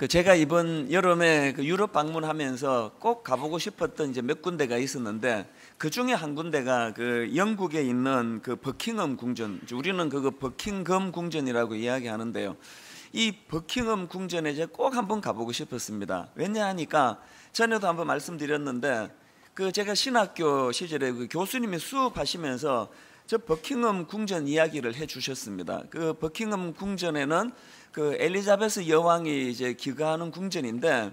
제가 이번 여름에 유럽 방문하면서 꼭 가보고 싶었던 이제 몇 군데가 있었는데, 그 중에 한 군데가 영국에 있는 버킹엄 궁전, 우리는 그거 버킹엄 궁전이라고 이야기하는데요. 이 버킹엄 궁전에 이제 꼭 한번 가보고 싶었습니다. 왜냐하니까 전에도 한번 말씀드렸는데, 제가 신학교 시절에 교수님이 수업하시면서 저 버킹엄 궁전 이야기를 해주셨습니다. 그 버킹엄 궁전에는 엘리자베스 여왕이 이제 귀가하는 궁전인데,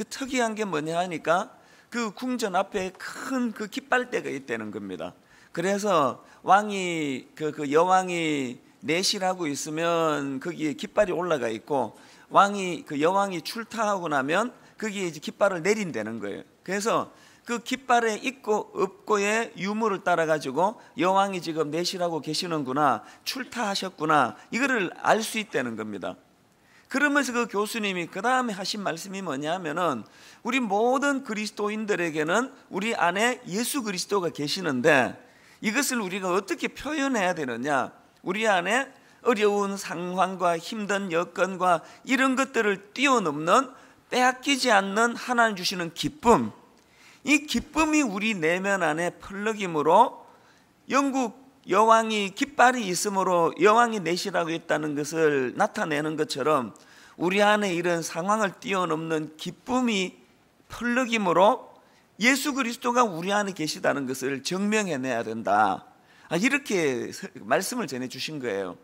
특이한 게 뭐냐 하니까 그 궁전 앞에 큰 깃발대가 있다는 겁니다. 그래서 왕이 여왕이 내실하고 있으면 거기에 깃발이 올라가 있고, 여왕이 출타하고 나면 거기에 이제 깃발을 내린다는 거예요. 그래서 그 깃발에 있고 없고의 유무를 따라 가지고 여왕이 지금 내실하고 계시는구나, 출타하셨구나, 이거를 알 수 있다는 겁니다. 그러면서 그 교수님이 그 다음에 하신 말씀이 뭐냐면은, 우리 모든 그리스도인들에게는 우리 안에 예수 그리스도가 계시는데, 이것을 우리가 어떻게 표현해야 되느냐, 우리 안에 어려운 상황과 힘든 여건과 이런 것들을 뛰어넘는, 빼앗기지 않는 하나님 주시는 기쁨, 이 기쁨이 우리 내면 안에 펄럭임으로, 영국 여왕이 깃발이 있으므로 여왕이 내실하고 있다는 것을 나타내는 것처럼, 우리 안에 이런 상황을 뛰어넘는 기쁨이 펄럭임으로 예수 그리스도가 우리 안에 계시다는 것을 증명해내야 된다, 이렇게 말씀을 전해주신 거예요.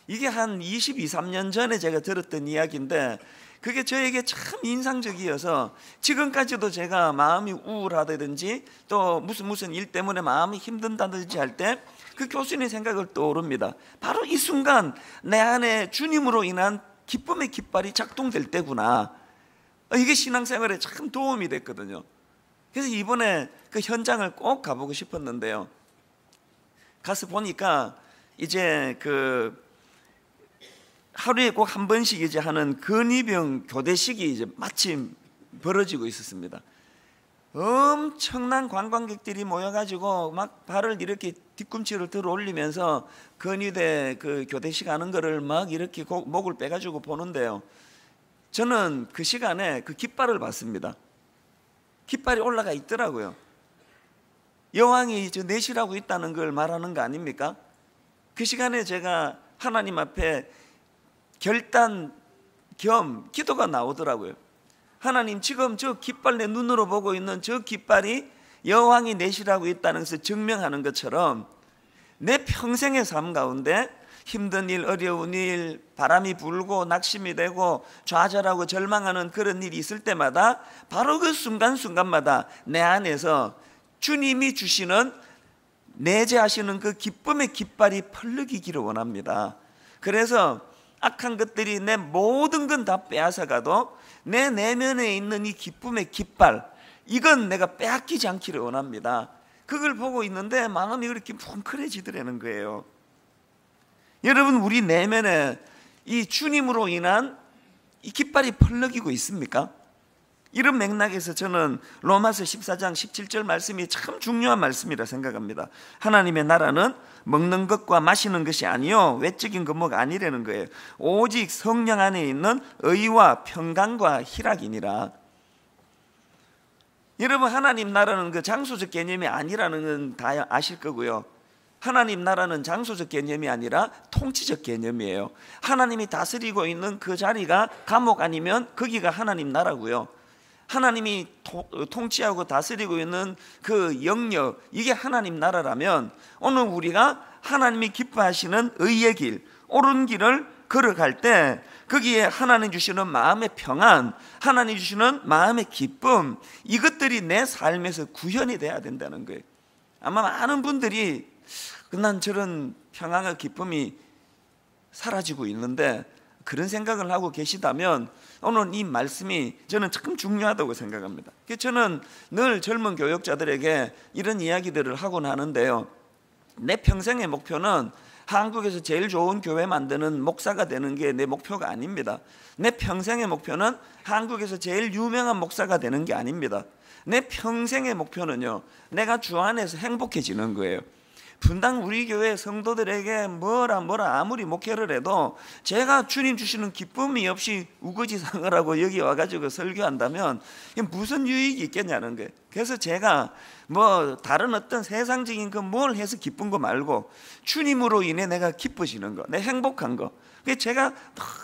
이게 한 22, 23년 전에 제가 들었던 이야기인데, 그게 저에게 참 인상적이어서 지금까지도 제가 마음이 우울하다든지 또 무슨 일 때문에 마음이 힘든다든지 할 때 그 교수님의 생각을 떠오릅니다. 바로 이 순간 내 안에 주님으로 인한 기쁨의 깃발이 작동될 때구나. 이게 신앙생활에 참 도움이 됐거든요. 그래서 이번에 그 현장을 꼭 가보고 싶었는데요, 가서 보니까 이제 하루에 꼭 한 번씩 이제 하는 근위병 교대식이 이제 마침 벌어지고 있었습니다. 엄청난 관광객들이 모여가지고 막 발을 이렇게 뒤꿈치를 들어 올리면서 근위대 교대식 하는 거를 막 이렇게 목을 빼가지고 보는데요, 저는 그 시간에 그 깃발을 봤습니다. 깃발이 올라가 있더라고요. 여왕이 내실하고 있다는 걸 말하는 거 아닙니까? 그 시간에 제가 하나님 앞에 결단 겸 기도가 나오더라고요. 하나님, 지금 저 깃발, 내 눈으로 보고 있는 저 깃발이 여왕이 내실하고 있다는 것을 증명하는 것처럼, 내 평생의 삶 가운데 힘든 일, 어려운 일, 바람이 불고 낙심이 되고 좌절하고 절망하는 그런 일이 있을 때마다 바로 그 순간순간마다 내 안에서 주님이 주시는, 내재하시는 그 기쁨의 깃발이 펄럭이기를 원합니다. 그래서 악한 것들이 내 모든 건 다 빼앗아가도 내 내면에 있는 이 기쁨의 깃발, 이건 내가 빼앗기지 않기를 원합니다. 그걸 보고 있는데 마음이 그렇게 뭉클해지더라는 거예요. 여러분, 우리 내면에 이 주님으로 인한 이 깃발이 펄럭이고 있습니까? 이런 맥락에서 저는 로마서 14장 17절 말씀이 참 중요한 말씀이라 생각합니다. 하나님의 나라는 먹는 것과 마시는 것이 아니요 외적인 것뭐가 아니라는 거예요. 오직 성령 안에 있는 의와 평강과 희락이니라. 여러분, 하나님 나라는 장소적 개념이 아니라는 건 다 아실 거고요. 하나님 나라는 장소적 개념이 아니라 통치적 개념이에요. 하나님이 다스리고 있는 그 자리가 감옥 아니면 거기가 하나님 나라고요. 하나님이 통치하고 다스리고 있는 그 영역, 이게 하나님 나라라면, 오늘 우리가 하나님이 기뻐하시는 의의 길, 옳은 길을 걸어갈 때 거기에 하나님 주시는 마음의 평안, 하나님 주시는 마음의 기쁨, 이것들이 내 삶에서 구현이 돼야 된다는 거예요. 아마 많은 분들이 난 저런 평안과 기쁨이 사라지고 있는데, 그런 생각을 하고 계시다면 오늘 이 말씀이 저는 참 중요하다고 생각합니다. 저는 늘 젊은 교역자들에게 이런 이야기들을 하곤 하는데요, 내 평생의 목표는 한국에서 제일 좋은 교회 만드는 목사가 되는 게 내 목표가 아닙니다. 내 평생의 목표는 한국에서 제일 유명한 목사가 되는 게 아닙니다. 내 평생의 목표는요, 내가 주 안에서 행복해지는 거예요. 분당 우리 교회 성도들에게 뭐라 아무리 목회를 해도 제가 주님 주시는 기쁨이 없이 우거지상을 하고 여기 와가지고 설교한다면 무슨 유익이 있겠냐는 거예요. 그래서 제가 뭐 다른 어떤 세상적인 그 뭘 해서 기쁜 거 말고 주님으로 인해 내가 기뻐지는 거, 내 행복한 거, 그게 제가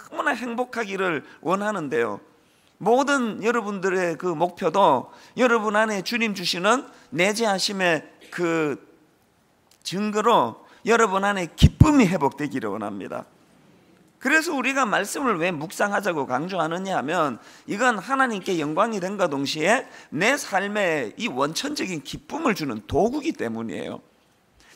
너무나 행복하기를 원하는데요. 모든 여러분들의 그 목표도 여러분 안에 주님 주시는 내재하심의 그 증거로 여러분 안에 기쁨이 회복되기를 원합니다. 그래서 우리가 말씀을 왜 묵상하자고 강조하느냐 하면 이건 하나님께 영광이 됨과 동시에 내 삶에 이 원천적인 기쁨을 주는 도구이기 때문이에요.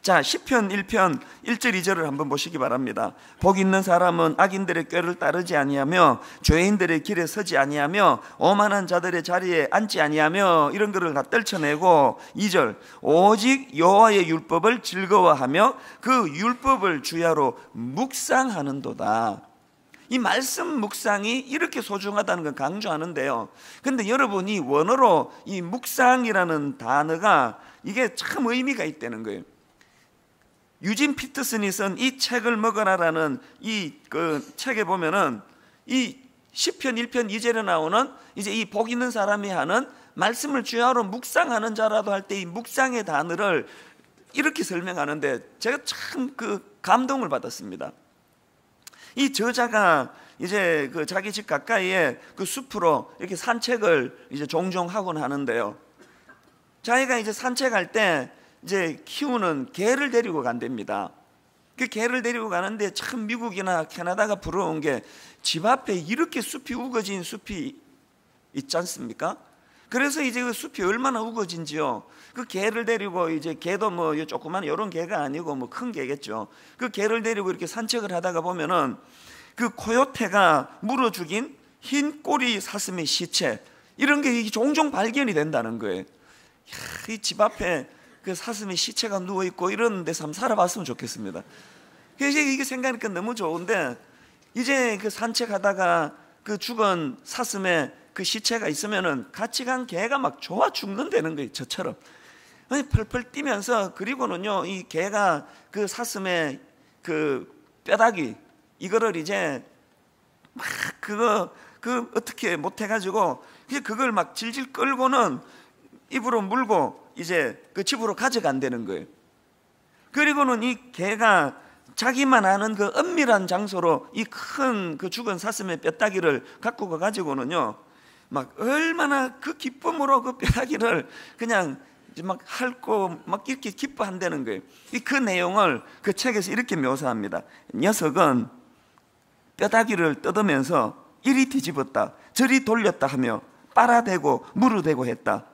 자, 시편 1편 1절 2절을 한번 보시기 바랍니다. 복 있는 사람은 악인들의 꾀를 따르지 아니하며 죄인들의 길에 서지 아니하며 오만한 자들의 자리에 앉지 아니하며 이런 거를 다 떨쳐내고 2절 오직 여호와의 율법을 즐거워하며 그 율법을 주야로 묵상하는도다. 이 말씀 묵상이 이렇게 소중하다는 걸 강조하는데요. 근데 여러분이 원어로 이 묵상이라는 단어가 이게 참 의미가 있다는 거예요. 유진 피터슨이 쓴 이 책을 먹어라라는 이 그 책에 보면은 이 시편 1편 2절에 나오는 이제 이 복 있는 사람이 하는 말씀을 주야로 묵상하는 자라도 할 때 이 묵상의 단어를 이렇게 설명하는데 제가 참 그 감동을 받았습니다. 이 저자가 이제 그 자기 집 가까이에 그 숲으로 이렇게 산책을 이제 종종 하곤 하는데요. 자기가 이제 산책할 때 이제 키우는 개를 데리고 간답니다. 그 개를 데리고 가는데 참 미국이나 캐나다가 부러운 게 집 앞에 이렇게 숲이 우거진 숲이 있지 않습니까? 그래서 이제 그 숲이 얼마나 우거진지요. 그 개를 데리고 이제 개도 뭐 조그만 이런 개가 아니고 뭐 큰 개겠죠. 그 개를 데리고 이렇게 산책을 하다가 보면은 그 코요테가 물어 죽인 흰 꼬리 사슴의 시체 이런 게 종종 발견이 된다는 거예요. 이 집 앞에 그 사슴의 시체가 누워 있고 이런 데서 한번 살아봤으면 좋겠습니다. 그래서 이게 생각하니까 너무 좋은데 이제 그 산책하다가 그 죽은 사슴의 그 시체가 있으면은 같이 간 개가 막 좋아 죽는다는 거예요. 저처럼 펄펄 뛰면서 그리고는요 이 개가 그 사슴의 그 뼈다귀 이거를 이제 막 그 어떻게 못해가지고 그걸 막 질질 끌고는 입으로 물고 이제 그 집으로 가져간다는 거예요. 그리고는 이 개가 자기만 아는 그 은밀한 장소로 이 큰 그 죽은 사슴의 뼈다귀를 갖고 가가지고는요 막 얼마나 그 기쁨으로 그 뼈다귀를 그냥 막 핥고 막 이렇게 기뻐한다는 거예요. 그 내용을 그 책에서 이렇게 묘사합니다. 녀석은 뼈다귀를 뜯으면서 이리 뒤집었다 저리 돌렸다 하며 빨아대고 무르대고 했다.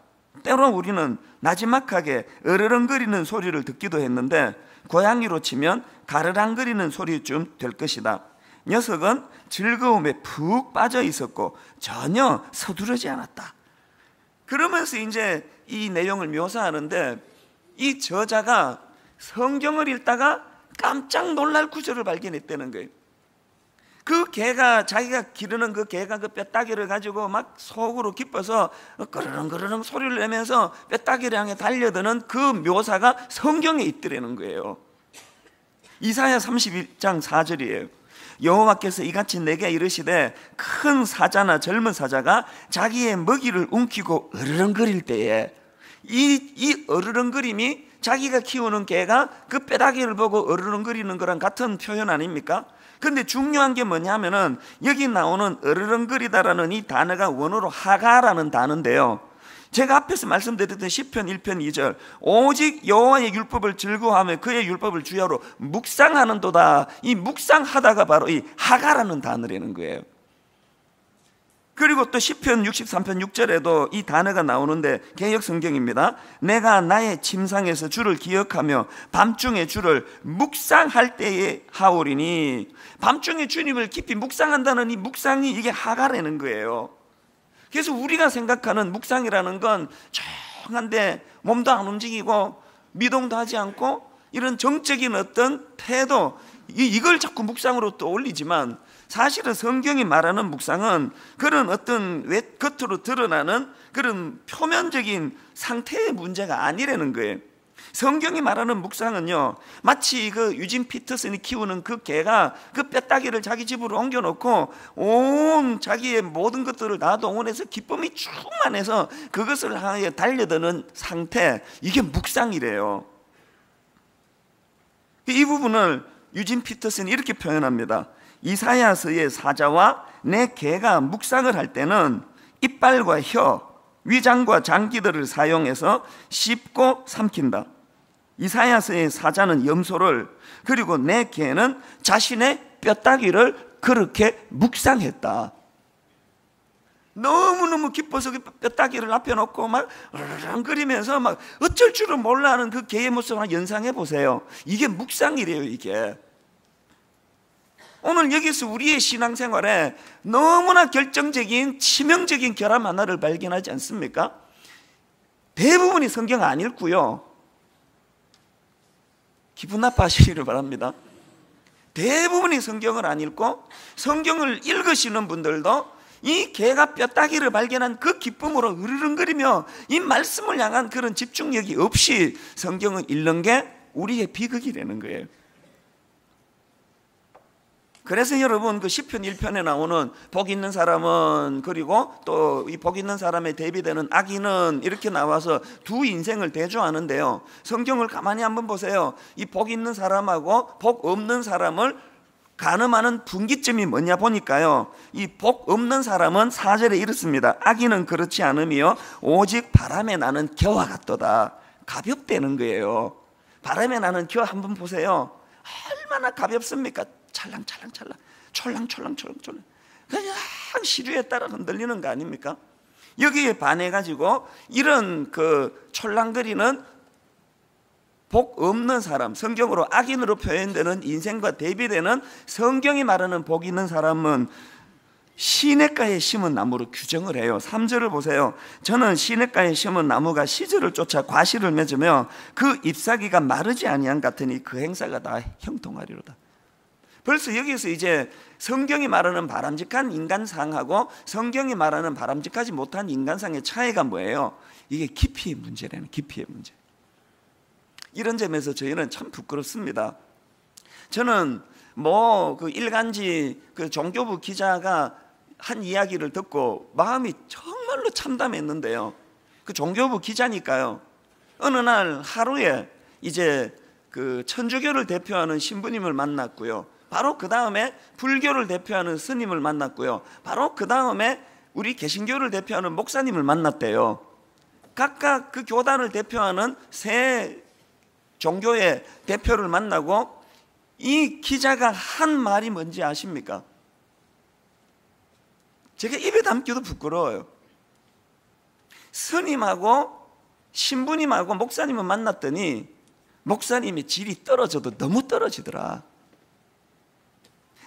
때로 우리는 나지막하게 으르렁거리는 소리를 듣기도 했는데 고양이로 치면 가르랑거리는 소리쯤 될 것이다. 녀석은 즐거움에 푹 빠져 있었고 전혀 서두르지 않았다. 그러면서 이제 이 내용을 묘사하는데 이 저자가 성경을 읽다가 깜짝 놀랄 구절을 발견했다는 거예요. 그 개가 자기가 기르는 그 개가 그 뼈다귀를 가지고 막 속으로 기뻐서 그르릉 소리를 내면서 뼈다귀를 향해 달려드는 그 묘사가 성경에 있더라는 거예요. 이사야 31장 4절이에요. 여호와께서 이같이 내게 이르시되 큰 사자나 젊은 사자가 자기의 먹이를 움키고 으르렁거릴 때에 이 으르렁거림이 자기가 키우는 개가 그 뼈다귀를 보고 으르렁거리는 거랑 같은 표현 아닙니까? 근데 중요한 게 뭐냐면은 여기 나오는 으르렁거리다라는 이 단어가 원어로 하가라는 단어인데요. 제가 앞에서 말씀드렸던 시편 1편 2절 오직 여호와의 율법을 즐거워하며 그의 율법을 주야로 묵상하는도다. 이 묵상하다가 바로 이 하가라는 단어라는 거예요. 그리고 또 시편 63편 6절에도 이 단어가 나오는데 개역 성경입니다. 내가 나의 침상에서 주를 기억하며 밤중에 주를 묵상할 때에 하오리니 밤중에 주님을 깊이 묵상한다는 이 묵상이 이게 하가라는 거예요. 그래서 우리가 생각하는 묵상이라는 건 조용한데 몸도 안 움직이고 미동도 하지 않고 이런 정적인 어떤 태도 이걸 자꾸 묵상으로 떠올리지만 사실은 성경이 말하는 묵상은 그런 어떤 겉으로 드러나는 그런 표면적인 상태의 문제가 아니라는 거예요. 성경이 말하는 묵상은요, 마치 그 유진 피터슨이 키우는 그 개가 그 뼈다귀를 자기 집으로 옮겨놓고 온 자기의 모든 것들을 다 동원해서 기쁨이 충만해서 그것을 향해 달려드는 상태, 이게 묵상이래요. 이 부분을 유진 피터슨이 이렇게 표현합니다. 이사야서의 사자와 내 개가 묵상을 할 때는 이빨과 혀, 위장과 장기들을 사용해서 씹고 삼킨다. 이사야서의 사자는 염소를, 그리고 내 개는 자신의 뼈다귀를 그렇게 묵상했다. 너무너무 기뻐서 그 뼈다귀를 앞에 놓고 막 르렁거리면서 막 어쩔 줄을 몰라 하는 그 개의 모습을 연상해 보세요. 이게 묵상이래요. 이게 오늘 여기서 우리의 신앙생활에 너무나 결정적인 치명적인 결함 하나를 발견하지 않습니까? 대부분이 성경 안 읽고요, 기분 나빠하시기를 바랍니다. 대부분이 성경을 안 읽고 성경을 읽으시는 분들도 이 개가 뼈다귀를 발견한 그 기쁨으로 으르렁거리며 이 말씀을 향한 그런 집중력이 없이 성경을 읽는 게 우리의 비극이라는 거예요. 그래서 여러분, 그 시편 1편에 나오는 복 있는 사람은, 그리고 또 이 복 있는 사람에 대비되는 악인은, 이렇게 나와서 두 인생을 대조하는데요, 성경을 가만히 한번 보세요. 이 복 있는 사람하고 복 없는 사람을 가늠하는 분기점이 뭐냐 보니까요, 이 복 없는 사람은 4절에 이렇습니다. 악인은 그렇지 않으며 오직 바람에 나는 겨와 같도다. 가볍다는 거예요. 바람에 나는 겨 한번 보세요. 얼마나 가볍습니까? 찰랑찰랑찰랑, 촐랑촐랑촐랑촐랑, 그냥 시류에 따라 흔들리는 거 아닙니까? 여기에 반해가지고 이런 그 촐랑거리는 복 없는 사람, 성경으로 악인으로 표현되는 인생과 대비되는 성경이 말하는 복 있는 사람은 시냇가에 심은 나무로 규정을 해요. 3절을 보세요. 저는 시냇가에 심은 나무가 시절을 쫓아 과실을 맺으며 그 잎사귀가 마르지 아니한 같으니 그 행사가 다 형통하리로다. 벌써 여기서 이제 성경이 말하는 바람직한 인간상하고 성경이 말하는 바람직하지 못한 인간상의 차이가 뭐예요? 이게 깊이의 문제라는, 깊이의 문제. 이런 점에서 저희는 참 부끄럽습니다. 저는 그 일간지 그 종교부 기자가 한 이야기를 듣고 마음이 정말로 참담했는데요, 그 종교부 기자니까요, 어느 날 하루에 이제 그 천주교를 대표하는 신부님을 만났고요, 바로 그 다음에 불교를 대표하는 스님을 만났고요, 바로 그 다음에 우리 개신교를 대표하는 목사님을 만났대요. 각각 그 교단을 대표하는 세 종교의 대표를 만나고 이 기자가 한 말이 뭔지 아십니까? 제가 입에 담기도 부끄러워요. 스님하고 신부님하고 목사님을 만났더니 목사님의 질이 떨어져도 너무 떨어지더라.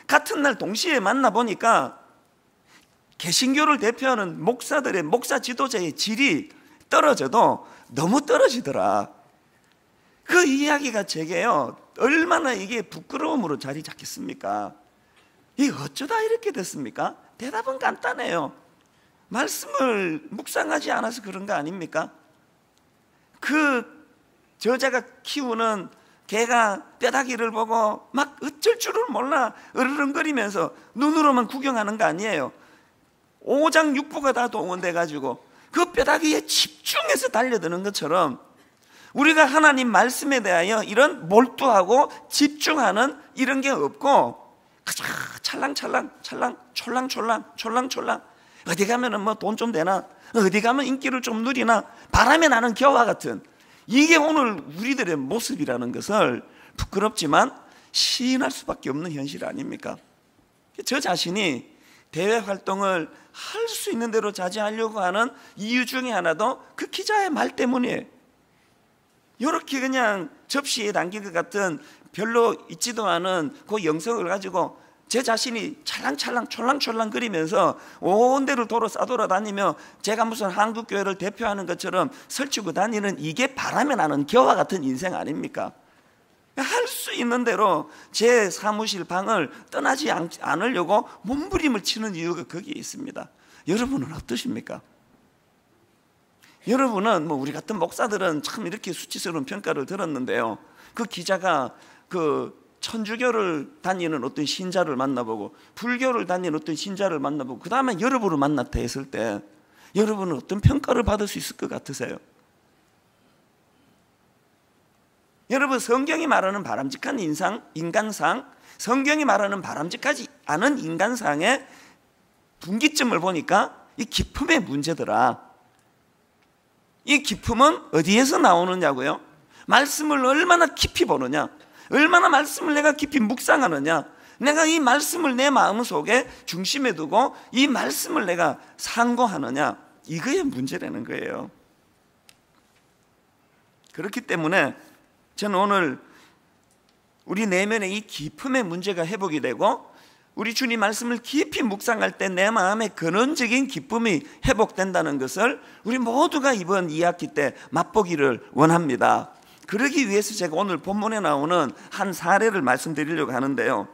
같은 날 동시에 만나보니까 개신교를 대표하는 목사들의, 목사 지도자의 질이 떨어져도 너무 떨어지더라. 그 이야기가 제게요, 얼마나 이게 부끄러움으로 자리 잡겠습니까? 이게 어쩌다 이렇게 됐습니까? 대답은 간단해요. 말씀을 묵상하지 않아서 그런 거 아닙니까? 그 저자가 키우는 개가 뼈다귀를 보고 막 어쩔 줄을 몰라 으르렁거리면서 눈으로만 구경하는 거 아니에요. 오장육부가 다 동원돼 가지고 그 뼈다귀에 집중해서 달려드는 것처럼 우리가 하나님 말씀에 대하여 이런 몰두하고 집중하는 이런 게 없고 그저 찰랑찰랑 찰랑 촐랑촐랑 촐랑촐랑, 어디 가면은 뭐 돈 좀 되나, 어디 가면 인기를 좀 누리나, 바람에 나는 겨와 같은, 이게 오늘 우리들의 모습이라는 것을 부끄럽지만 시인할 수밖에 없는 현실 아닙니까? 저 자신이 대외 활동을 할 수 있는 대로 자제하려고 하는 이유 중에 하나도 그 기자의 말 때문이에요. 이렇게 그냥 접시에 담긴 것 같은 별로 있지도 않은 그 영성을 가지고 제 자신이 찰랑찰랑 촐랑촐랑 거리면서 온 데를 도로 싸돌아다니며 제가 무슨 한국교회를 대표하는 것처럼 설치고 다니는, 이게 바람에 나는 겨와 같은 인생 아닙니까? 할 수 있는 대로 제 사무실 방을 떠나지 않으려고 몸부림을 치는 이유가 거기에 있습니다. 여러분은 어떠십니까? 여러분은 뭐 우리 같은 목사들은 참 이렇게 수치스러운 평가를 들었는데요, 그 기자가 그 천주교를 다니는 어떤 신자를 만나보고 불교를 다니는 어떤 신자를 만나보고 그 다음에 여러분을 만났다 했을 때 여러분은 어떤 평가를 받을 수 있을 것 같으세요? 여러분, 성경이 말하는 바람직한 인간상, 성경이 말하는 바람직하지 않은 인간상의 분기점을 보니까 이 기품의 문제더라. 이 기품은 어디에서 나오느냐고요? 말씀을 얼마나 깊이 보느냐, 얼마나 말씀을 내가 깊이 묵상하느냐, 내가 이 말씀을 내 마음속에 중심에 두고 이 말씀을 내가 상고하느냐, 이거의 문제라는 거예요. 그렇기 때문에 저는 오늘 우리 내면에 이 기품의 문제가 회복이 되고 우리 주님 말씀을 깊이 묵상할 때 내 마음에 근원적인 기쁨이 회복된다는 것을 우리 모두가 이번 2학기 때 맛보기를 원합니다. 그러기 위해서 제가 오늘 본문에 나오는 한 사례를 말씀드리려고 하는데요,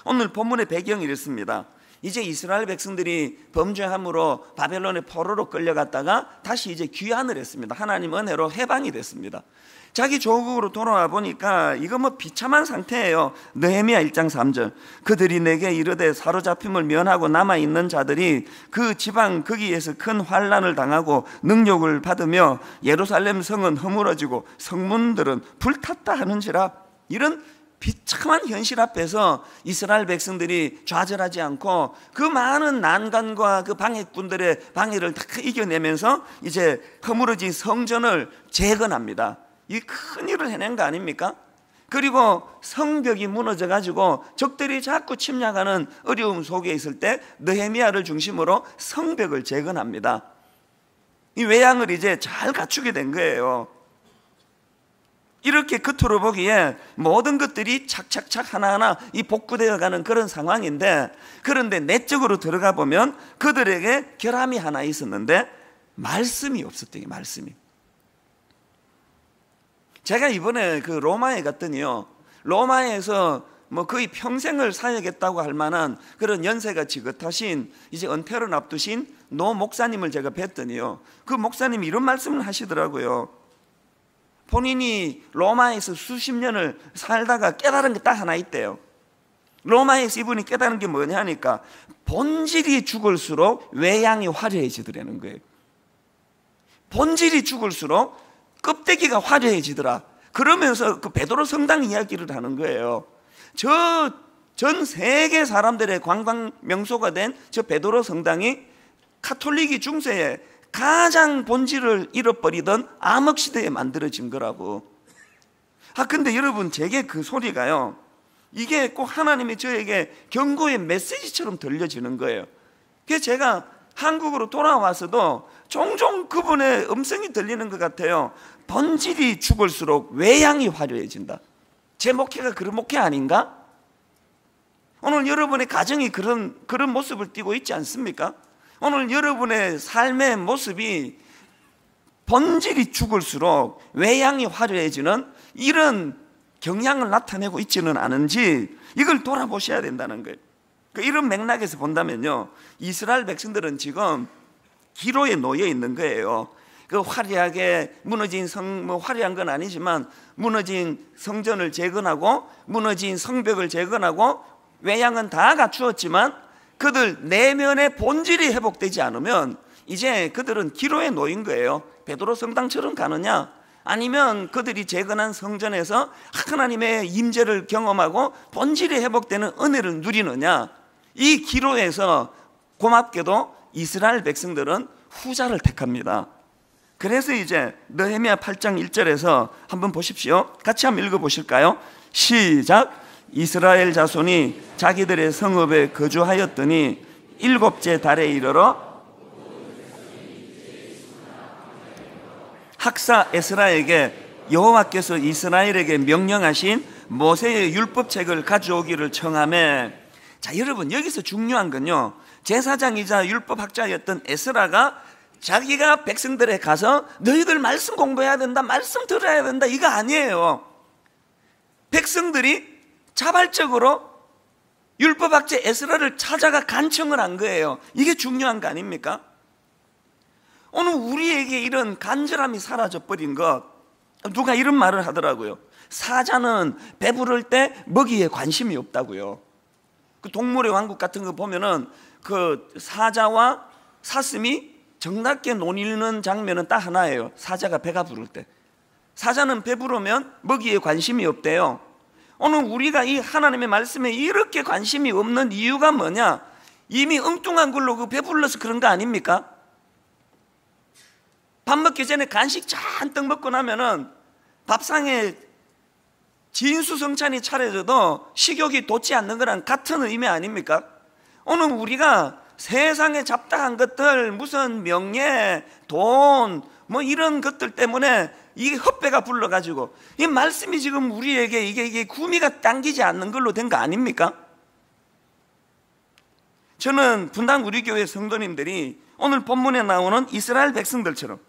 오늘 본문의 배경이 이렇습니다. 이제 이스라엘 백성들이 범죄함으로 바벨론의 포로로 끌려갔다가 다시 이제 귀환을 했습니다. 하나님 은혜로 해방이 됐습니다. 자기 조국으로 돌아와 보니까 이거 뭐 비참한 상태예요. 느헤미야 1장 3절, 그들이 내게 이르되 사로잡힘을 면하고 남아있는 자들이 그 지방 거기에서 큰 환난을 당하고 능욕을 받으며 예루살렘 성은 허물어지고 성문들은 불탔다 하는지라. 이런 비참한 현실 앞에서 이스라엘 백성들이 좌절하지 않고 그 많은 난관과 그 방해꾼들의 방해를 다 이겨내면서 이제 허물어진 성전을 재건합니다. 이 큰 일을 해낸 거 아닙니까? 그리고 성벽이 무너져 가지고 적들이 자꾸 침략하는 어려움 속에 있을 때 느헤미야를 중심으로 성벽을 재건합니다. 이 외양을 이제 잘 갖추게 된 거예요. 이렇게 겉으로 보기에 모든 것들이 착착착 하나하나 이 복구되어 가는 그런 상황인데, 그런데 내적으로 들어가 보면 그들에게 결함이 하나 있었는데 말씀이 없었대요. 말씀이. 제가 이번에 그 로마에 갔더니요, 로마에서 뭐 거의 평생을 사역했다고 할 만한 그런 연세가 지긋하신 이제 은퇴를 앞두신 노 목사님을 제가 뵀더니요, 그 목사님이 이런 말씀을 하시더라고요. 본인이 로마에서 수십 년을 살다가 깨달은 게 딱 하나 있대요. 로마에서 이분이 깨달은 게 뭐냐 하니까 본질이 죽을수록 외양이 화려해지더라는 거예요. 본질이 죽을수록 껍데기가 화려해지더라. 그러면서 그 베드로 성당 이야기를 하는 거예요. 저 전 세계 사람들의 관광 명소가 된 저 베드로 성당이 카톨릭이 중세에 가장 본질을 잃어버리던 암흑시대에 만들어진 거라고. 근데 여러분, 제게 그 소리가요, 이게 꼭 하나님이 저에게 경고의 메시지처럼 들려지는 거예요. 그래서 제가 한국으로 돌아와서도 종종 그분의 음성이 들리는 것 같아요. 본질이 죽을수록 외양이 화려해진다. 제 목회가 그런 목회 아닌가? 오늘 여러분의 가정이 그런 모습을 띠고 있지 않습니까? 오늘 여러분의 삶의 모습이 본질이 죽을수록 외양이 화려해지는 이런 경향을 나타내고 있지는 않은지 이걸 돌아보셔야 된다는 거예요. 이런 맥락에서 본다면요, 이스라엘 백성들은 지금 기로에 놓여 있는 거예요. 그 화려하게 무너진 화려한 건 아니지만 무너진 성전을 재건하고 무너진 성벽을 재건하고 외양은 다 갖추었지만 그들 내면의 본질이 회복되지 않으면 이제 그들은 기로에 놓인 거예요. 베드로 성당처럼 가느냐, 아니면 그들이 재건한 성전에서 하나님의 임재를 경험하고 본질이 회복되는 은혜를 누리느냐, 이 기로에서 고맙게도 이스라엘 백성들은 후자를 택합니다. 그래서 이제 느헤미야 8장 1절에서 한번 보십시오. 같이 한번 읽어보실까요? 시작. 이스라엘 자손이 자기들의 성읍에 거주하였더니 7째 달에 이르러 학사 에스라에게 여호와께서 이스라엘에게 명령하신 모세의 율법책을 가져오기를 청하매. 자, 여러분, 여기서 중요한 건요, 제사장이자 율법학자였던 에스라가 자기가 백성들에 가서 너희들 말씀 공부해야 된다, 말씀 들어야 된다, 이거 아니에요. 백성들이 자발적으로 율법학자 에스라를 찾아가 간청을 한 거예요. 이게 중요한 거 아닙니까? 오늘 우리에게 이런 간절함이 사라져 버린 것, 누가 이런 말을 하더라고요. 사자는 배부를 때 먹이에 관심이 없다고요. 그 동물의 왕국 같은 거 보면은 그 사자와 사슴이 정답게 논의는 장면은 딱 하나예요. 사자가 배가 부를 때. 사자는 배부르면 먹이에 관심이 없대요. 오늘 우리가 이 하나님의 말씀에 이렇게 관심이 없는 이유가 뭐냐? 이미 엉뚱한 걸로 그 배불러서 그런 거 아닙니까? 밥 먹기 전에 간식 잔뜩 먹고 나면은 밥상에 진수성찬이 차려져도 식욕이 돋지 않는 거랑 같은 의미 아닙니까? 오늘 우리가 세상에 잡다한 것들, 무슨 명예, 돈, 뭐 이런 것들 때문에 이게 헛배가 불러가지고 이 말씀이 지금 우리에게 이게 구미가 당기지 않는 걸로 된 거 아닙니까? 저는 분당 우리 교회 성도님들이 오늘 본문에 나오는 이스라엘 백성들처럼,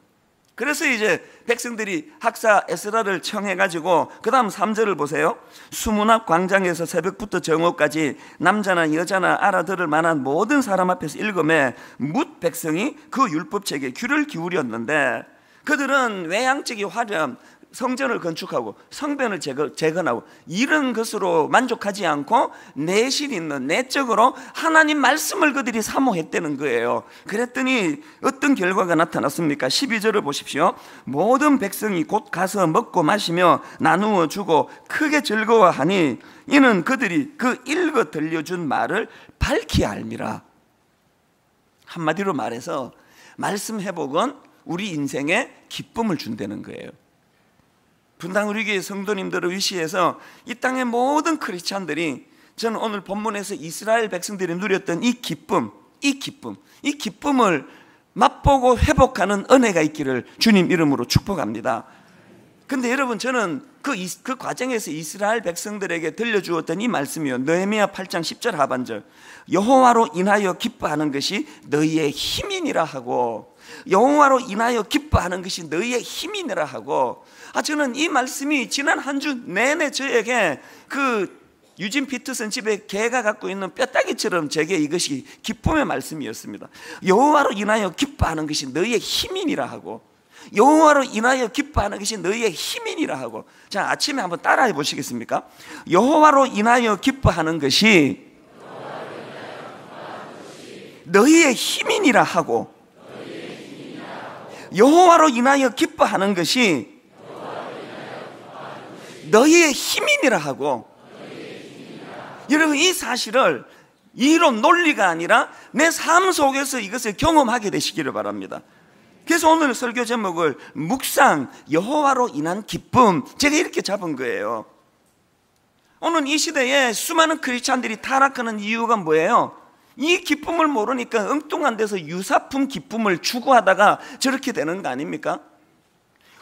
그래서 이제 백성들이 학사 에스라를 청해가지고 그 다음 3절을 보세요. 수문 앞 광장에서 새벽부터 정오까지 남자나 여자나 알아들을 만한 모든 사람 앞에서 읽음에 뭇 백성이 그 율법책에 귀를 기울였는데, 그들은 외향적인 화려함, 성전을 건축하고 성전을 재건하고 이런 것으로 만족하지 않고 내실 있는 내적으로 하나님 말씀을 그들이 사모했다는 거예요. 그랬더니 어떤 결과가 나타났습니까? 12절을 보십시오. 모든 백성이 곧 가서 먹고 마시며 나누어 주고 크게 즐거워하니 이는 그들이 그 읽어 들려준 말을 밝히 알미라. 한마디로 말해서 말씀 회복은 우리 인생에 기쁨을 준다는 거예요. 분당 우리 교회 성도님들을 위시해서 이 땅의 모든 크리스찬들이, 저는 오늘 본문에서 이스라엘 백성들이 누렸던 이 기쁨을 맛보고 회복하는 은혜가 있기를 주님 이름으로 축복합니다. 근데 여러분, 저는 그 과정에서 이스라엘 백성들에게 들려주었던 이 말씀이요, 느헤미야 8장 10절 하반절, 여호와로 인하여 기뻐하는 것이 너희의 힘이니라 하고, 여호와로 인하여 기뻐하는 것이 너희의 힘이니라 하고, 저는 이 말씀이 지난 한 주 내내 저에게 그 유진 피터슨 집에 개가 갖고 있는 뼈다귀처럼 제게 이것이 기쁨의 말씀이었습니다. 여호와로 인하여 기뻐하는 것이 너희의 힘이니라 하고, 여호와로 인하여 기뻐하는 것이 너희의 힘이니라 하고. 자, 아침에 한번 따라해 보시겠습니까? 여호와로 인하여 기뻐하는 것이 너희의 힘이니라 하고, 여호와로 인하여 기뻐하는 것이 너희의 힘이니라 하고. 여러분, 이 사실을 이론 논리가 아니라 내 삶 속에서 이것을 경험하게 되시기를 바랍니다. 그래서 오늘 설교 제목을 묵상 여호와로 인한 기쁨, 제가 이렇게 잡은 거예요. 오늘 이 시대에 수많은 크리스찬들이 타락하는 이유가 뭐예요? 이 기쁨을 모르니까 엉뚱한 데서 유사품 기쁨을 추구하다가 저렇게 되는 거 아닙니까?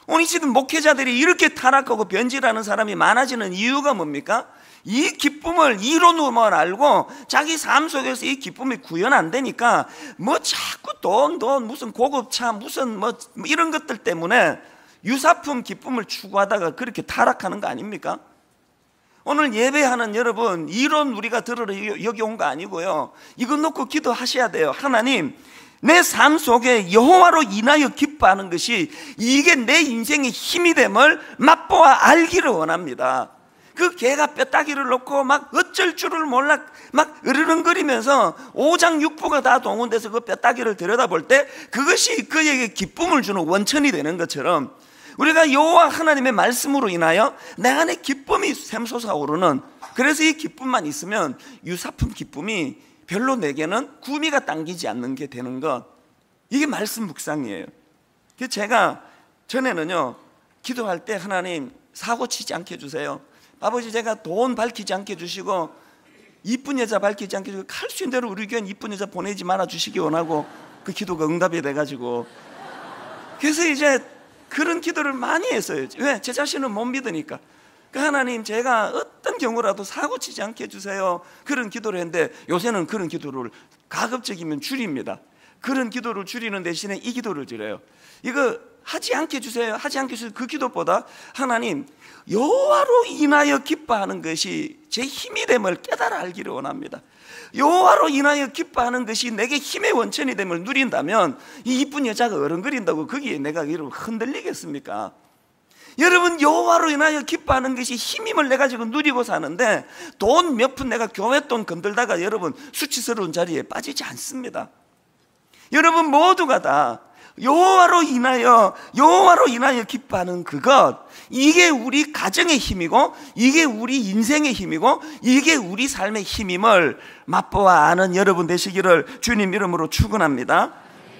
오늘 이 시대 목회자들이 이렇게 타락하고 변질하는 사람이 많아지는 이유가 뭡니까? 이 기쁨을 이론으로만 알고 자기 삶 속에서 이 기쁨이 구현 안 되니까 뭐 자꾸 돈 무슨 고급차 무슨 뭐 이런 것들 때문에 유사품 기쁨을 추구하다가 그렇게 타락하는 거 아닙니까? 오늘 예배하는 여러분, 이론 우리가 들으러 여기 온 거 아니고요, 이거 놓고 기도하셔야 돼요. 하나님, 내 삶 속에 여호와로 인하여 기뻐하는 것이 이게 내 인생의 힘이 됨을 맛보아 알기를 원합니다. 그 개가 뼈다귀를 놓고 막 어쩔 줄을 몰라 막 으르렁거리면서 오장육부가 다 동원돼서 그 뼈다귀를 들여다볼 때 그것이 그에게 기쁨을 주는 원천이 되는 것처럼, 우리가 여호와 하나님의 말씀으로 인하여 내 안에 기쁨이 샘솟아오르는, 그래서 이 기쁨만 있으면 유사품 기쁨이 별로 내게는 구미가 당기지 않는 게 되는 것, 이게 말씀 묵상이에요. 그래서 제가 전에는요, 기도할 때 하나님 사고 치지 않게 해주세요. 아버지, 제가 돈 밝히지 않게 해주시고 이쁜 여자 밝히지 않게 해주시고 할 수 있는 대로 우리 교회는 이쁜 여자 보내지 말아 주시기 원하고, 그 기도가 응답이 돼가지고, 그래서 이제 그런 기도를 많이 했어요. 왜? 제 자신은 못 믿으니까. 그 하나님, 제가 어떤 경우라도 사고 치지 않게 해주세요, 그런 기도를 했는데 요새는 그런 기도를 가급적이면 줄입니다. 그런 기도를 줄이는 대신에 이 기도를 드려요. 이거 하지 않게 해주세요, 하지 않게 해주세요. 그 기도보다 하나님, 여호와로 인하여 기뻐하는 것이 제 힘이 됨을 깨달아 알기를 원합니다. 여호와로 인하여 기뻐하는 것이 내게 힘의 원천이 됨을 누린다면 이 이쁜 여자가 어른거린다고 거기에 내가 여러분 흔들리겠습니까? 여러분, 여호와로 인하여 기뻐하는 것이 힘임을 내가 지금 누리고 사는데 돈 몇 푼 내가 교회 돈 건들다가 여러분 수치스러운 자리에 빠지지 않습니다. 여러분 모두가 다 여호와로 인하여 기뻐하는 그것, 이게 우리 가정의 힘이고 이게 우리 인생의 힘이고 이게 우리 삶의 힘임을 맛보아 아는 여러분 되시기를 주님 이름으로 축원합니다.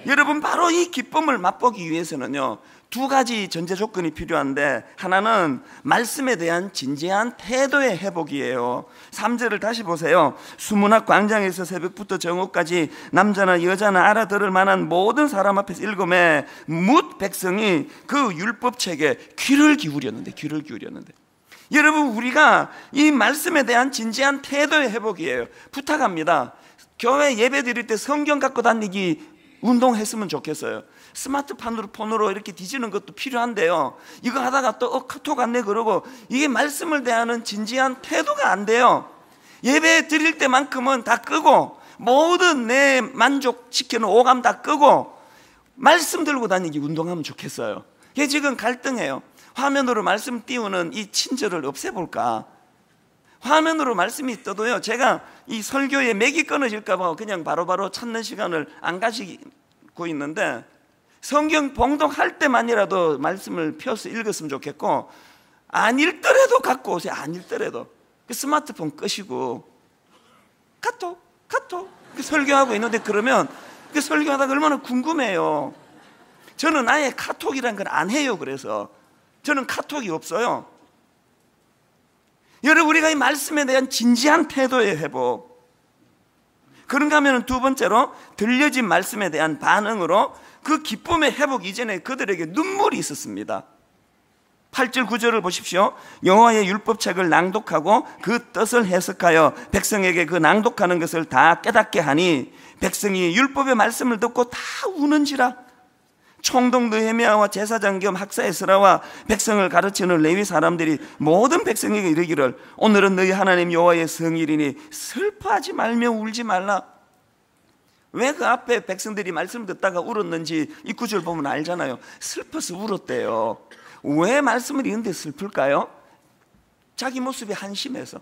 여러분, 바로 이 기쁨을 맛보기 위해서는요, 두 가지 전제 조건이 필요한데, 하나는 말씀에 대한 진지한 태도의 회복이에요. 3절을 다시 보세요. 수문학 광장에서 새벽부터 정오까지 남자나 여자나 알아들을 만한 모든 사람 앞에서 읽음에 뭇 백성이 그 율법책에 귀를 기울였는데 여러분, 우리가 이 말씀에 대한 진지한 태도의 회복이에요. 부탁합니다. 교회 예배 드릴 때 성경 갖고 다니기 운동했으면 좋겠어요. 스마트폰으로 이렇게 뒤지는 것도 필요한데요, 이거 하다가 또 카톡 안내 그러고 이게 말씀을 대하는 진지한 태도가 안 돼요. 예배 드릴 때만큼은 다 끄고 모든 내 만족시키는 오감 다 끄고 말씀 들고 다니기 운동하면 좋겠어요. 이게 지금 갈등해요. 화면으로 말씀 띄우는 이 친절을 없애볼까? 화면으로 말씀이 떠도요, 제가 이 설교에 맥이 끊어질까 봐 그냥 바로바로 찾는 시간을 안 가지고 있는데, 성경 봉독할 때만이라도 말씀을 펴서 읽었으면 좋겠고, 안 읽더라도 갖고 오세요. 안 읽더라도 스마트폰 끄시고 카톡 설교하고 있는데, 그러면 그 설교하다가 얼마나 궁금해요. 저는 아예 카톡이란 걸 안 해요. 그래서 저는 카톡이 없어요. 여러분, 우리가 이 말씀에 대한 진지한 태도의 회복, 그런가 하면 두 번째로 들려진 말씀에 대한 반응으로 그 기쁨의 회복 이전에 그들에게 눈물이 있었습니다. 8절 9절을 보십시오. 여호와의 율법책을 낭독하고 그 뜻을 해석하여 백성에게 그 낭독하는 것을 다 깨닫게 하니 백성이 율법의 말씀을 듣고 다 우는지라. 총독 느헤미야와 제사장 겸 학사 에스라와 백성을 가르치는 레위 사람들이 모든 백성에게 이르기를, 오늘은 너희 하나님 여호와의 성일이니 슬퍼하지 말며 울지 말라. 왜 그 앞에 백성들이 말씀을 듣다가 울었는지 이 구절 보면 알잖아요. 슬퍼서 울었대요. 왜 말씀을 읽는데 슬플까요? 자기 모습이 한심해서.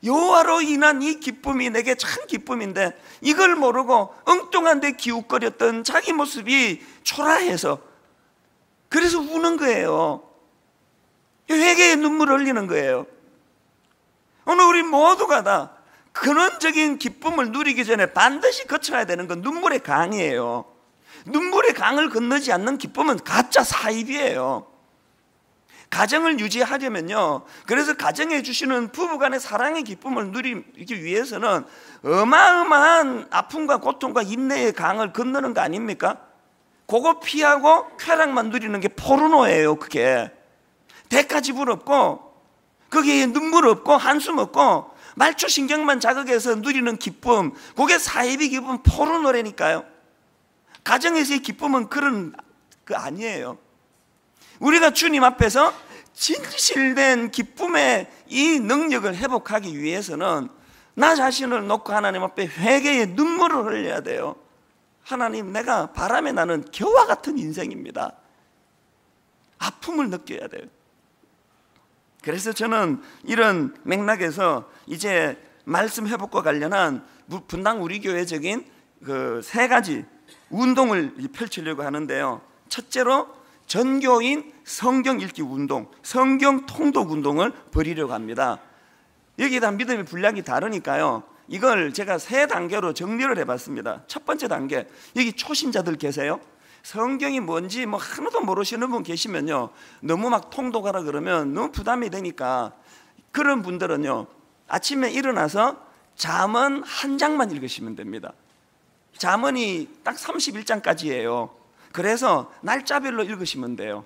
여호와로 인한 이 기쁨이 내게 참 기쁨인데 이걸 모르고 엉뚱한 데 기웃거렸던 자기 모습이 초라해서 그래서 우는 거예요. 회개의 눈물을 흘리는 거예요. 오늘 우리 모두가 다 근원적인 기쁨을 누리기 전에 반드시 거쳐야 되는 건 눈물의 강이에요. 눈물의 강을 건너지 않는 기쁨은 가짜 사입이에요. 가정을 유지하려면요, 그래서 가정에 주시는 부부간의 사랑의 기쁨을 누리기 위해서는 어마어마한 아픔과 고통과 인내의 강을 건너는 거 아닙니까? 그거 피하고 쾌락만 누리는 게 포르노예요. 그게 대가 지불 없고 거기에 눈물 없고 한숨 없고 말초신경만 자극해서 누리는 기쁨, 그게 사이비 기쁨, 포르노라니까요. 가정에서의 기쁨은 그런 거 아니에요. 우리가 주님 앞에서 진실된 기쁨의 이 능력을 회복하기 위해서는 나 자신을 놓고 하나님 앞에 회개의 눈물을 흘려야 돼요. 하나님, 내가 바람에 나는 겨와 같은 인생입니다. 아픔을 느껴야 돼요. 그래서 저는 이런 맥락에서 이제 말씀 회복과 관련한 분당 우리 교회적인 그 세 가지 운동을 펼치려고 하는데요. 첫째로 전교인 성경 읽기 운동, 성경 통독 운동을 벌이려고 합니다. 여기다 믿음의 분량이 다르니까요, 이걸 제가 세 단계로 정리를 해봤습니다. 첫 번째 단계, 여기 초신자들 계세요? 성경이 뭔지 뭐 하나도 모르시는 분 계시면요, 너무 막 통독하라 그러면 너무 부담이 되니까 그런 분들은요, 아침에 일어나서 잠언 한 장만 읽으시면 됩니다. 잠언이 딱 31장까지예요. 그래서 날짜별로 읽으시면 돼요.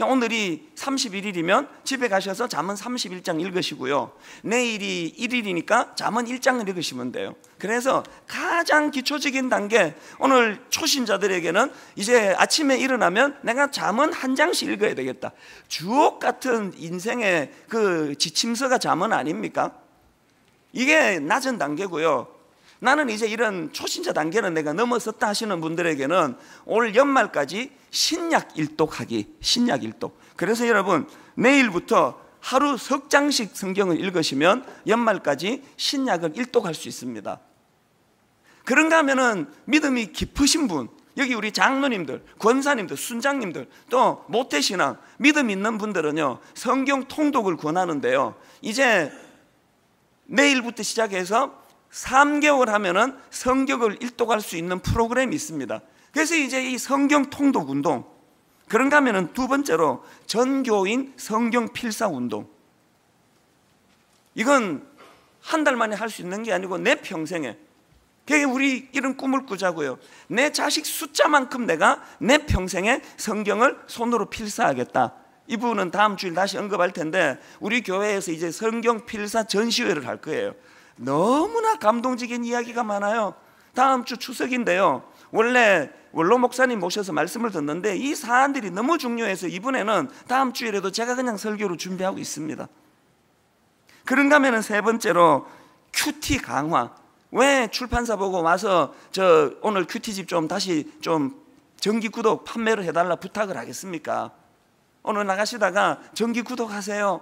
오늘이 31일이면 집에 가셔서 잠언 31장 읽으시고요, 내일이 1일이니까 잠언 1장을 읽으시면 돼요. 그래서 가장 기초적인 단계, 오늘 초신자들에게는 이제 아침에 일어나면 내가 잠언 한 장씩 읽어야 되겠다. 주옥 같은 인생의 그 지침서가 잠언 아닙니까? 이게 낮은 단계고요. 나는 이제 이런 초신자 단계는 내가 넘어섰다 하시는 분들에게는 올 연말까지 신약 일독하기, 신약 일독. 그래서 여러분, 내일부터 하루 석 장씩 성경을 읽으시면 연말까지 신약을 일독할 수 있습니다. 그런가 하면은 믿음이 깊으신 분, 여기 우리 장로님들, 권사님들, 순장님들, 또 모태신앙 믿음 있는 분들은요, 성경 통독을 권하는데요, 이제 내일부터 시작해서 3개월 하면은 성경을 일독할 수 있는 프로그램이 있습니다. 그래서 이제 이 성경 통독 운동, 그런가 하면은 두 번째로 전교인 성경 필사 운동. 이건 한 달 만에 할 수 있는 게 아니고 내 평생에, 우리 이런 꿈을 꾸자고요. 내 자식 숫자만큼 내가 내 평생에 성경을 손으로 필사하겠다. 이 부분은 다음 주일 다시 언급할 텐데, 우리 교회에서 이제 성경 필사 전시회를 할 거예요. 너무나 감동적인 이야기가 많아요. 다음 주 추석인데요, 원래 원로 목사님 모셔서 말씀을 듣는데 이 사안들이 너무 중요해서 이번에는 다음 주일에도 제가 그냥 설교로 준비하고 있습니다. 그런가 하면 세 번째로 큐티 강화. 왜 출판사 보고 와서 저 오늘 큐티집 좀 다시 좀 정기 구독 판매를 해달라 부탁을 하겠습니까? 오늘 나가시다가 정기 구독하세요.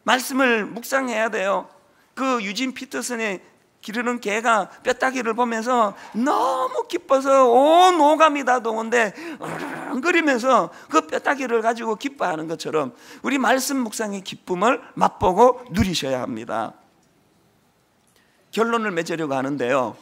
말씀을 묵상해야 돼요. 그 유진 피터슨의 기르는 개가 뼈다귀를 보면서 너무 기뻐서 온 오감이 다 동원돼 으르렁거리면서 그 뼈다귀를 가지고 기뻐하는 것처럼 우리 말씀 묵상의 기쁨을 맛보고 누리셔야 합니다. 결론을 맺으려고 하는데요,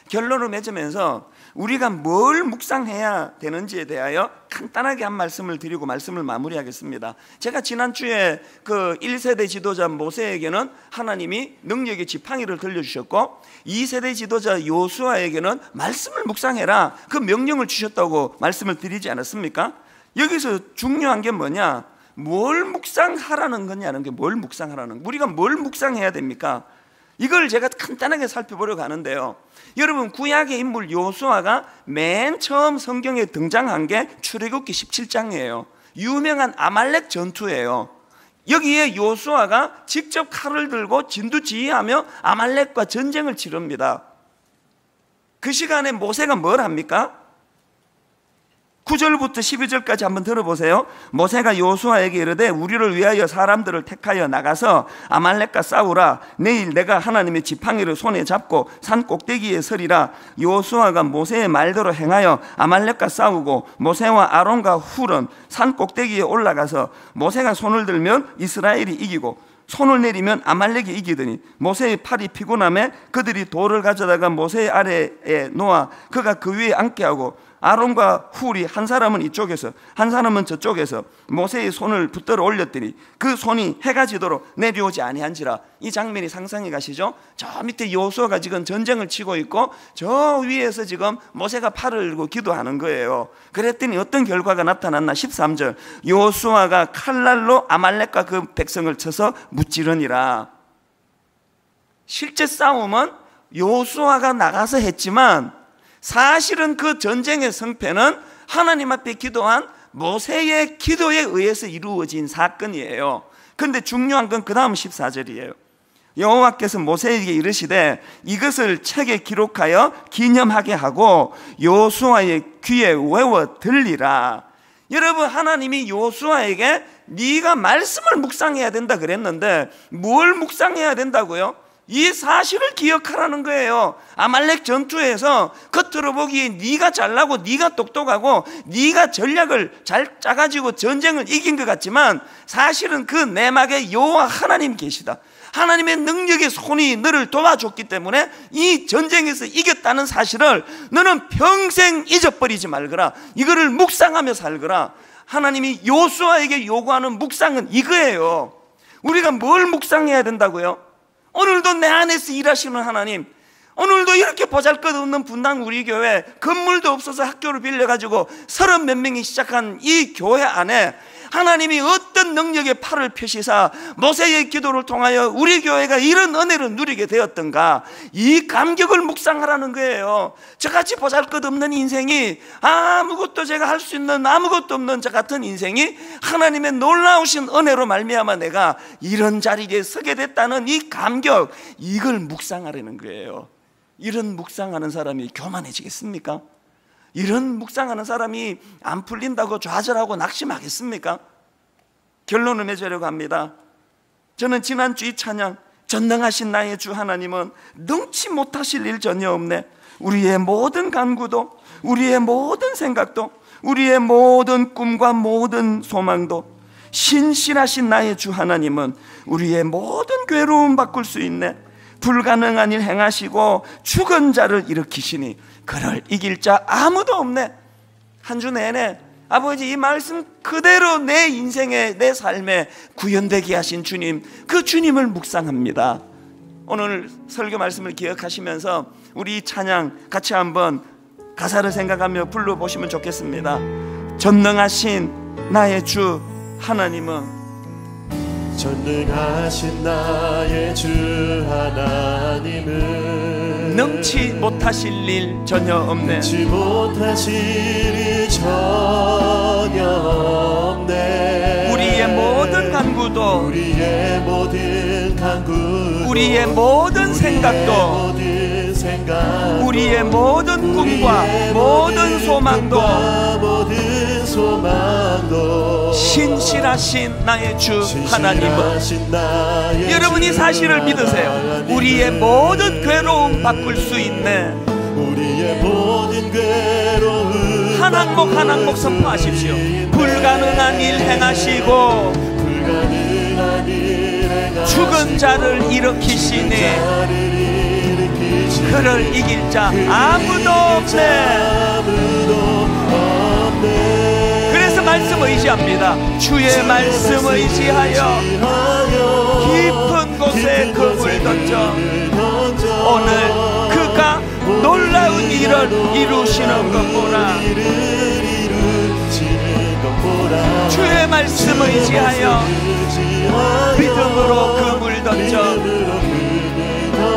결론을 맺으면서 우리가 뭘 묵상해야 되는지에 대하여 간단하게 한 말씀을 드리고 말씀을 마무리하겠습니다. 제가 지난주에 그 1세대 지도자 모세에게는 하나님이 능력의 지팡이를 들려주셨고 2세대 지도자 요수아에게는 말씀을 묵상해라, 그 명령을 주셨다고 말씀을 드리지 않았습니까? 여기서 중요한 게 뭐냐, 뭘 묵상하라는 거냐는 게, 뭘 묵상하라는, 우리가 뭘 묵상해야 됩니까? 이걸 제가 간단하게 살펴보려고 하는데요, 여러분, 구약의 인물 요수아가 맨 처음 성경에 등장한 게 출애굽기 17장이에요. 유명한 아말렉 전투예요. 여기에 요수아가 직접 칼을 들고 진두지휘하며 아말렉과 전쟁을 치릅니다. 그 시간에 모세가 뭘 합니까? 9절부터 12절까지 한번 들어보세요. 모세가 요수아에게 이르되 우리를 위하여 사람들을 택하여 나가서 아말렉과 싸우라. 내일 내가 하나님의 지팡이를 손에 잡고 산 꼭대기에 서리라. 요수아가 모세의 말대로 행하여 아말렉과 싸우고 모세와 아론과 훌은 산 꼭대기에 올라가서 모세가 손을 들면 이스라엘이 이기고 손을 내리면 아말렉이 이기더니 모세의 팔이 피곤함에 그들이 돌을 가져다가 모세의 아래에 놓아 그가 그 위에 앉게 하고 아론과 훌이 한 사람은 이쪽에서 한 사람은 저쪽에서 모세의 손을 붙들어 올렸더니 그 손이 해가 지도록 내려오지 아니한지라. 이 장면이 상상이 가시죠? 저 밑에 요수아가 지금 전쟁을 치고 있고 저 위에서 지금 모세가 팔을 들고 기도하는 거예요. 그랬더니 어떤 결과가 나타났나? 13절, 요수아가 칼날로 아말렉과 그 백성을 쳐서 무찌르니라. 실제 싸움은 요수아가 나가서 했지만 사실은 그 전쟁의 승패는 하나님 앞에 기도한 모세의 기도에 의해서 이루어진 사건이에요. 그런데 중요한 건 그 다음 14절이에요. 여호와께서 모세에게 이르시되 이것을 책에 기록하여 기념하게 하고 요수아의 귀에 외워 들리라. 여러분, 하나님이 요수아에게 네가 말씀을 묵상해야 된다 그랬는데 뭘 묵상해야 된다고요? 이 사실을 기억하라는 거예요. 아말렉 전투에서 겉으로 보기에 네가 잘나고 네가 똑똑하고 네가 전략을 잘 짜가지고 전쟁을 이긴 것 같지만 사실은 그 내막에 여호와 하나님 계시다. 하나님의 능력의 손이 너를 도와줬기 때문에 이 전쟁에서 이겼다는 사실을 너는 평생 잊어버리지 말거라. 이거를 묵상하며 살거라. 하나님이 요수아에게 요구하는 묵상은 이거예요. 우리가 뭘 묵상해야 된다고요? 오늘도 내 안에서 일하시는 하나님, 오늘도 이렇게 보잘것없는 분당 우리 교회, 건물도 없어서 학교를 빌려가지고 30몇 명이 시작한 이 교회 안에 하나님이 어떤 능력의 팔을 펴시사 모세의 기도를 통하여 우리 교회가 이런 은혜를 누리게 되었던가, 이 감격을 묵상하라는 거예요. 저같이 보잘것없는 인생이, 아무것도 제가 할 수 있는 아무것도 없는 저 같은 인생이 하나님의 놀라우신 은혜로 말미암아 내가 이런 자리에 서게 됐다는 이 감격, 이걸 묵상하라는 거예요. 이런 묵상하는 사람이 교만해지겠습니까? 이런 묵상하는 사람이 안 풀린다고 좌절하고 낙심하겠습니까? 결론을 맺으려고 합니다. 저는 지난주 이 찬양, 전능하신 나의 주 하나님은 능치 못하실 일 전혀 없네, 우리의 모든 간구도, 우리의 모든 생각도, 우리의 모든 꿈과 모든 소망도, 신실하신 나의 주 하나님은 우리의 모든 괴로움 바꿀 수 있네, 불가능한 일 행하시고 죽은 자를 일으키시니 그를 이길 자 아무도 없네. 한 주 내내 아버지 이 말씀 그대로 내 인생에, 내 삶에 구현되게 하신 주님, 그 주님을 묵상합니다. 오늘 설교 말씀을 기억하시면서 우리 찬양 같이 한번 가사를 생각하며 불러보시면 좋겠습니다. 전능하신 나의 주 하나님은, 전능하신 나의 주 하나님은 능치 못하실 일 전혀 없네, 능치 못하실 일 전혀 없네. 우리의 모든 간구도, 우리의 모든 간구, 우리의 모든 생각도, 우리의 모든 꿈과 모든 소망도, 신실하신 나의 주 하나님은, 여러분이 사실을 믿으세요. 우리의 모든 괴로움 바꿀 수 있네. 우리의 모든 괴로움 한 항목 한 항목 선포하십시오. 불가능한 일 행하시고 죽은 자를 일으키시니 그를 이길 자 아무도 없네. 그래서 말씀 의지합니다. 주의 말씀 의지하여 깊은 곳에 그물 던져 오늘 그가 놀라운 일을 이루시는 것 보라. 주의 말씀 의지하여 믿음으로 그물 던져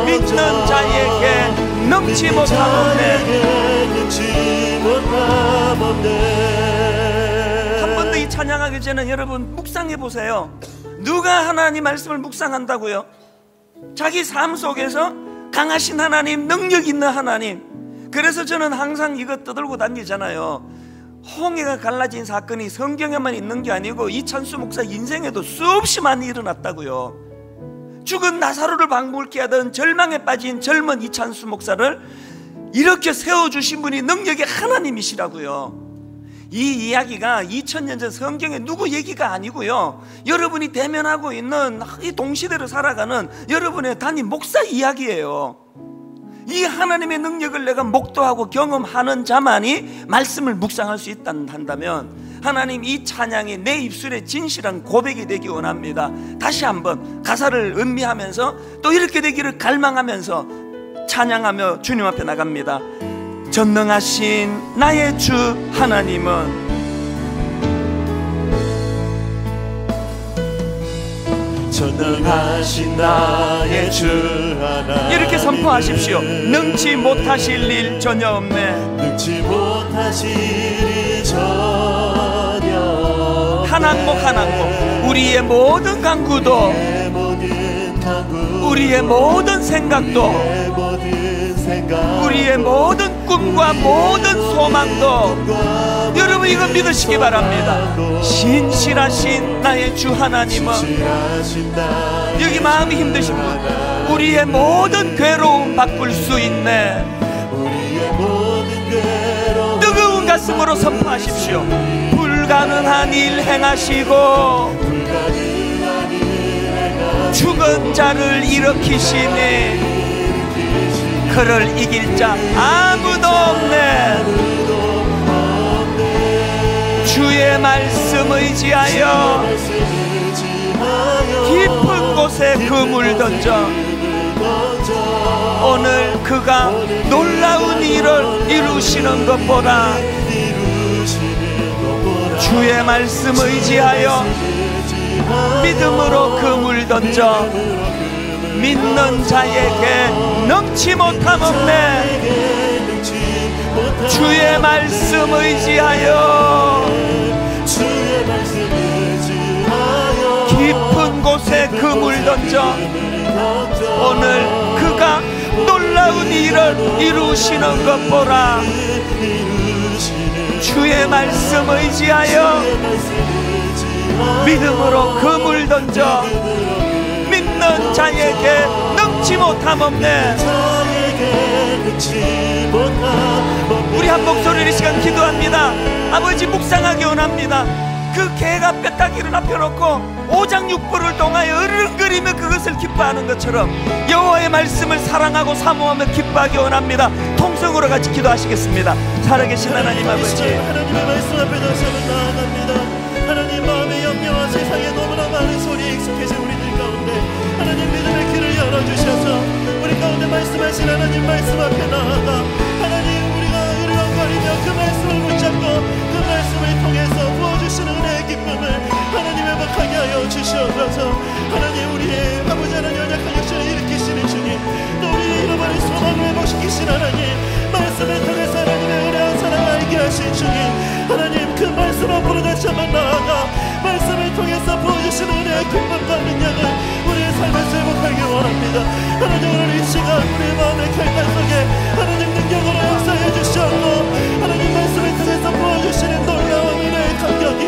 믿는 자에게 넘치 못함 없네. 한 번 더 이 찬양하기 전에 여러분 묵상해 보세요. 누가 하나님 말씀을 묵상한다고요? 자기 삶 속에서 강하신 하나님, 능력 있는 하나님. 그래서 저는 항상 이거 떠들고 다니잖아요. 홍해가 갈라진 사건이 성경에만 있는 게 아니고 이찬수 목사 인생에도 수없이 많이 일어났다고요. 죽은 나사로를 방불케 하던 절망에 빠진 젊은 이찬수 목사를 이렇게 세워주신 분이 능력의 하나님이시라고요. 이 이야기가 2000년 전 성경에 누구 얘기가 아니고요, 여러분이 대면하고 있는 이 동시대를 살아가는 여러분의 담임 목사 이야기예요. 이 하나님의 능력을 내가 목도하고 경험하는 자만이 말씀을 묵상할 수 한다면 하나님, 이 찬양이 내 입술에 진실한 고백이 되기 원합니다. 다시 한번 가사를 음미하면서 또 이렇게 되기를 갈망하면서 찬양하며 주님 앞에 나갑니다. 전능하신 나의 주 하나님은, 전능하신 나의 주 하나님, 이렇게 선포하십시오. 능치 못하실 일 전혀 없네. 능치 못하실 일 전혀 없네. 한 항목 한 항목, 우리의 모든 간구도, 우리의 모든 생각도, 우리의 모든 꿈과 모든 소망도, 여러분 이거 믿으시기 바랍니다. 신실하신 나의 주 하나님은, 여기 마음이 힘드신 분, 우리의 모든 괴로움 바꿀 수 있네. 뜨거운 가슴으로 선포하십시오. 불가능한 일 행하시고 죽은 자를 일으키시니 그를 이길 자 아무도 없네. 주의 말씀 의지하여 깊은 곳에 그물 던져 오늘 그가 놀라운 일을 이루시는 것 보라. 주의 말씀 의지하여 믿음으로 그물 던져 믿는 자에게 넘치 못함 없네. 주의 말씀 의지하여 깊은 곳에 그물 던져 오늘 그가 놀라운 일을 이루시는 것 보라. 주의 말씀 의지하여 믿음으로 그물 던져 믿는 자에게 넘치 못함 없네. 우리 한 목소리로 이 시간 기도합니다. 아버지, 묵상하기 원합니다. 그 개가 뼈다귀를 납혀놓고 오장육부를 통하여 으르렁거리며 그것을 기뻐하는 것처럼 여호와의 말씀을 사랑하고 사모하며 기뻐하기 원합니다. 통성으로 같이 기도하시겠습니다. 살아계신 하나님 아버지, 하나님의 말씀 앞에 다시 한번 나아갑니다. 하나님, 마음의 염려와 세상에 너무나 많은 소리에 익숙해진 우리들 가운데 하나님 믿음의 길을 열어주셔서 우리 가운데 말씀하신 하나님 말씀 앞에 나아가 하나님, 우리가 으르렁거리며 그 말씀을 붙잡고 그 말씀을 통해서 부어주시는 은혜의 기쁨을 하나님 회복하게 하여 주시옵소서. 하나님, 우리의 아버지 하나님 연약한 역사를 일으키시는 주님, 또 우리의 잃어버린 소망을 회복시키신 하나님, 말씀을 통해서 하나님의 은혜와 사랑을 알게 하신 주님, 하나님 그 말씀 앞으로 다시 한번 나아가 말씀을 통해서 부어주시는 은혜의 기쁨과 능력을 우리의 삶에서 회복하기 원합니다. 하나님, 오늘 이 시간 우리의 마음의 결단 속에 하나님 능력으로 역사해 주시옵고 하나님 말씀을 통해서 부어주시는 놀라운 은혜의 감격이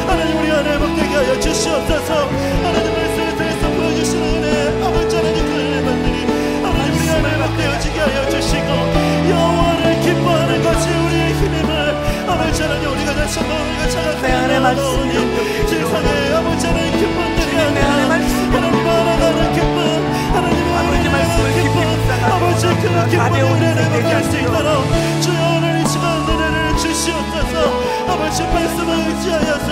하나님 우리 안에 회복되게 하여 주시옵소서. 하나님 말씀을 통해서 부어주시는 은혜 아버지 하나님 그 은혜만들이 하나님 우리 안에 회복되어지게 하여 주시고 영원을 기뻐하는 것이 우리의 힘임을 아버지 하나님 우리가 다시 한번 우리가 내 말씀 세상에 아버지 하나님 기쁨들이 아니라 하나님 알아가는 기쁨, 하나님 아버지 말씀을 깊이 묵상하고 아버지 그 기쁨의 은혜를 회복할 수 되게 있도록 주여 오늘 이 시간 은혜를 주시옵소서. 아버지 말씀을 의지하여서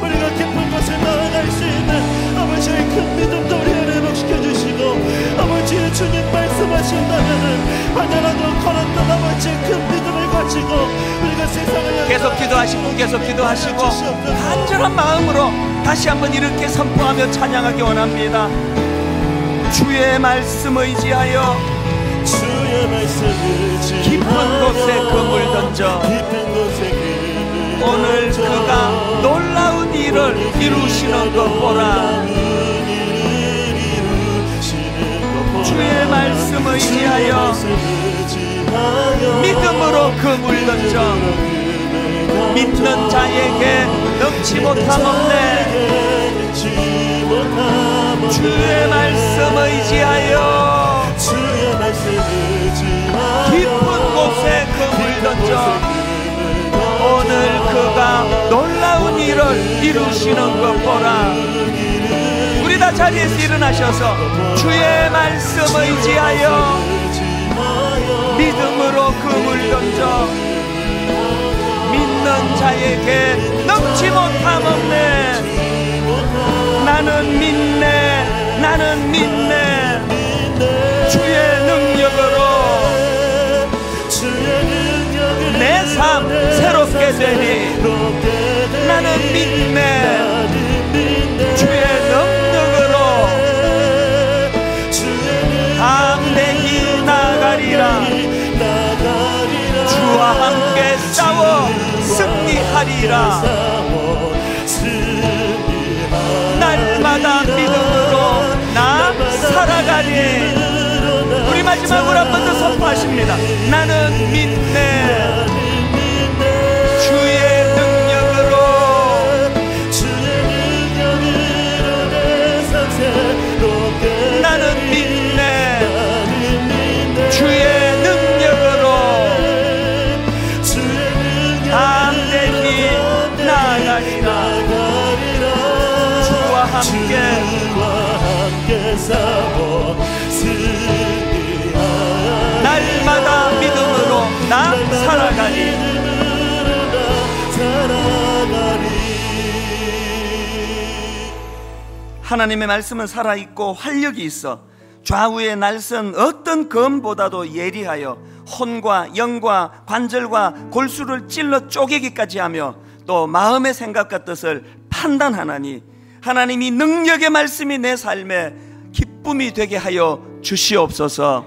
우리가 깊은 곳에 나아갈 수 있는 아버지의 큰 믿음도 우리 안에 회복시켜 주시고 아버지 주님 말씀하신다면은 하나라도 걸었던 아버지의 큰 믿음을 가지고 우리가 세상을 계속 기도하시고 계속 기도하시고 간절한 마음으로 다시 한번 이렇게 선포하며 찬양하기 원합니다. 주의 말씀 의지하여 주의 말씀 의지하여 깊은 곳에 그물 던져 오늘 그가 놀라운 일을 이루시는 것 보라. 주의 말씀 의지하여 믿음으로 그물 던져 믿는 자에게 넘치 못함 없네. 주의 말씀 의지하여 깊은 곳에 그물 던져 오늘 그가 놀라운 일을 이루시는 것 보라. 우리 다 자리에서 일어나셔서 주의 말씀 의지하여 믿음으로 그물 던져 믿는 자에게 넘치 못함 없네. 나는 믿네, 나는 믿네. 주의 능력으로 내 삶 새롭게 되니 나는 믿네. 주의 능력으로 담대히 나가리라. 주와 함께 싸워 승리하리라. 날마다 믿음으로 나 살아가리. 우리 마지막으로 한 번 더 선포하십니다. 나는 믿네. 주의 능력으로 나는 믿네. 주의 능력으로 담대히 나아가리라. 주와 함께 싸워 날마다 믿음으로 나 살아가리. 하나님의 말씀은 살아있고 활력이 있어 좌우의 날선 어떤 검보다도 예리하여 혼과 영과 관절과 골수를 찔러 쪼개기까지 하며 또 마음의 생각과 뜻을 판단하나니 하나님이 능력의 말씀이 내 삶에 기쁨이 되게 하여 주시옵소서.